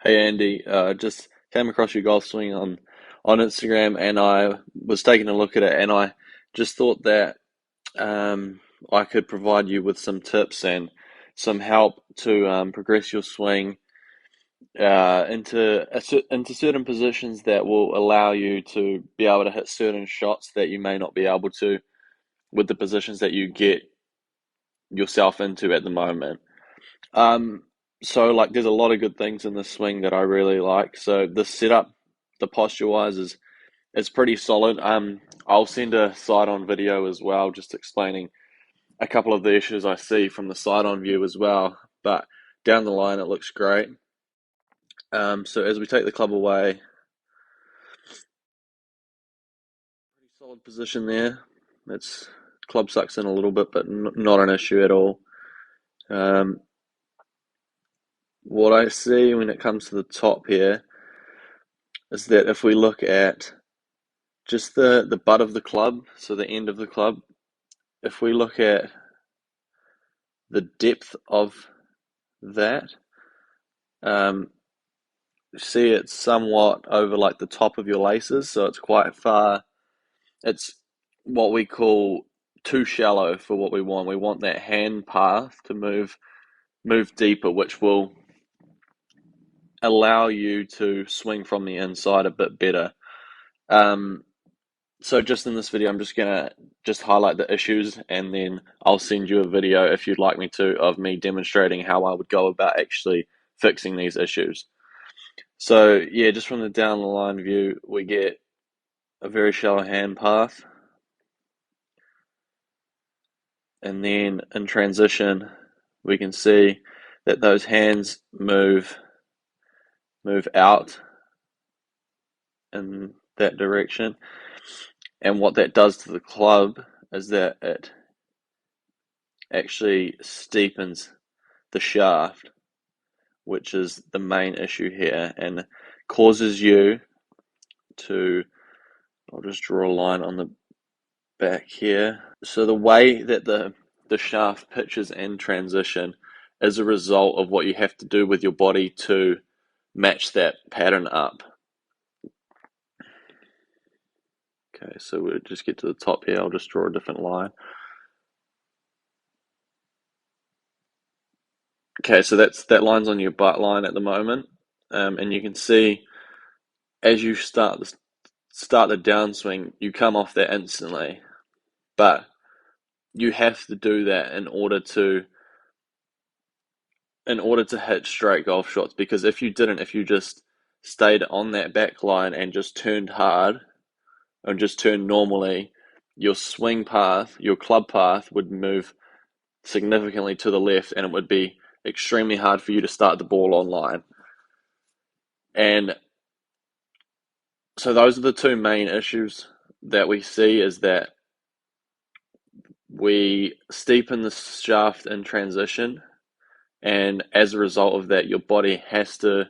Hey Andy, just came across your golf swing on Instagram, and I was taking a look at it, and I just thought that I could provide you with some tips and some help to progress your swing into certain positions that will allow you to be able to hit certain shots that you may not be able to with the positions that you get yourself into at the moment. Um, so like there's a lot of good things in this swing that I really like. So the setup, the posture wise is it's pretty solid. I'll send a side on video as well, just explaining a couple of the issues I see from the side on view as well. But down the line it looks great. So as we take the club away, pretty solid position there. It's club sucks in a little bit, but not an issue at all. Um, what I see when it comes to the top here is that if we look at just the butt of the club, so the end of the club, if we look at the depth of that, um, see it's somewhat over like the top of your laces, so it's quite far. It's what we call too shallow for what we want. We want that hand path to move deeper, which will allow you to swing from the inside a bit better. Um, So just in this video, I'm just gonna just highlight the issues, and then I'll send you a video if you'd like me to of me demonstrating how I would go about actually fixing these issues. So yeah, just from the down the line view, we get a very shallow hand path, and then in transition, we can see that those hands move out in that direction, and what that does to the club is that it actually steepens the shaft, which is the main issue here, and causes you to, I'll just draw a line on the back here. So the way that the shaft pitches in transition is a result of what you have to do with your body to match that pattern up. Okay, so we'll just get to the top here. I'll just draw a different line. Okay, so that line's on your butt line at the moment, and you can see as you start the downswing, you come off that instantly, but you have to do that in order to hit straight golf shots, because if you just stayed on that back line and just turned hard or just turned normally, your swing path, your club path would move significantly to the left, and it would be extremely hard for you to start the ball on line. And so those are the two main issues that we see, is that we steepen the shaft in transition, and as a result of that, your body has to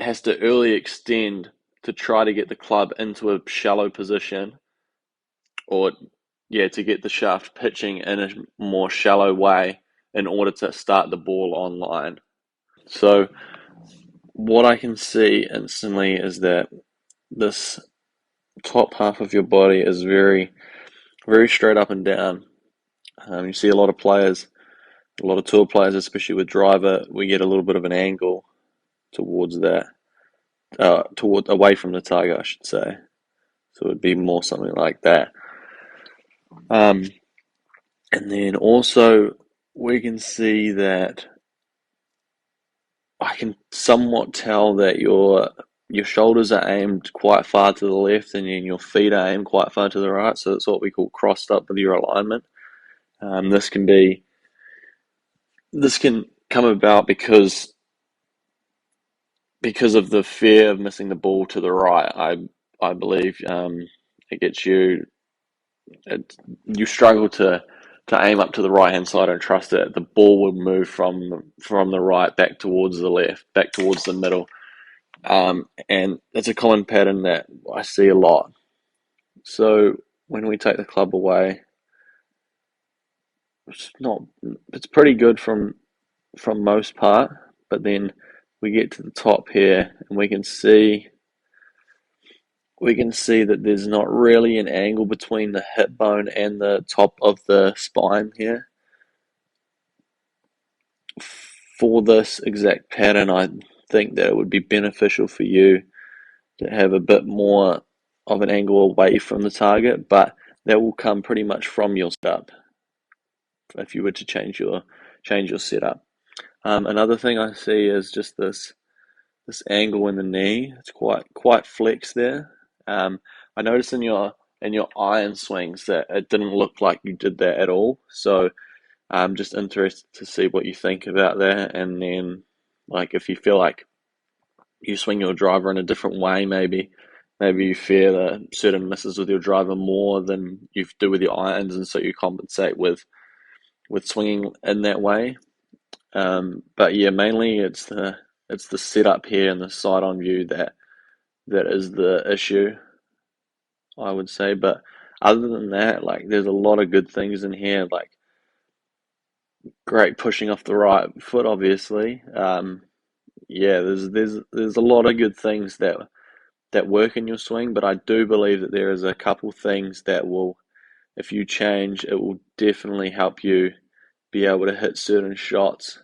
early extend to try to get the club into a shallow position, or yeah, to get the shaft pitching in a more shallow way in order to start the ball on line. So what I can see instantly is that this top half of your body is very, very straight up and down. You see a lot of players, a lot of tour players, especially with driver, we get a little bit of an angle towards that, toward away from the target, I should say. So it would be more something like that. Um, and then also we can see that I can somewhat tell that your shoulders are aimed quite far to the left, and then your feet are aimed quite far to the right. So it's what we call crossed up with your alignment. Um, this can be this can come about because of the fear of missing the ball to the right. I believe it gets you you struggle to aim up to the right hand side and trust that the ball will move from the right back towards the left, back towards the middle. And it's a common pattern that I see a lot. So when we take the club away, it's not it's pretty good from most part, but then we get to the top here, and we can see that there's not really an angle between the hip bone and the top of the spine here. For this exact pattern, I think that it would be beneficial for you to have a bit more of an angle away from the target, but that will come pretty much from your setup if you were to change your setup. Another thing I see is just this angle in the knee. It's quite flexed there. I noticed in your iron swings that it didn't look like you did that at all. So I'm just interested to see what you think about that, and then like if you feel like you swing your driver in a different way, maybe you fear that certain misses with your driver more than you do with your irons, and so you compensate with swinging in that way. But yeah, mainly it's the setup here and the side on view that is the issue, I would say. But other than that, like there's a lot of good things in here, like great pushing off the right foot, obviously. Yeah, there's a lot of good things that work in your swing, but I do believe that there is a couple things that will, if you change, it will definitely help you be able to hit certain shots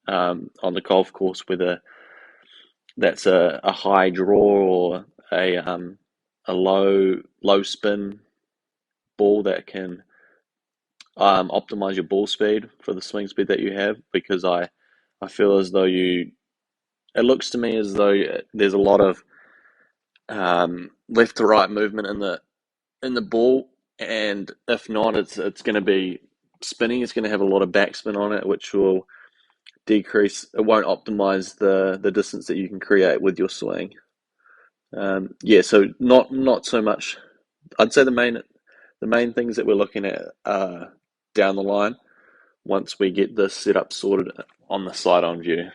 on the golf course, whether that's a high draw or a low spin ball that can optimize your ball speed for the swing speed that you have. Because I feel as though it looks to me as though there's a lot of left to right movement in the ball, and if not, it's going to be spinning. It's going to have a lot of backspin on it, which will decrease. It won't optimize the distance that you can create with your swing. Yeah, so not so much. I'd say the main things that we're looking at down the line once we get this setup sorted on the side on view.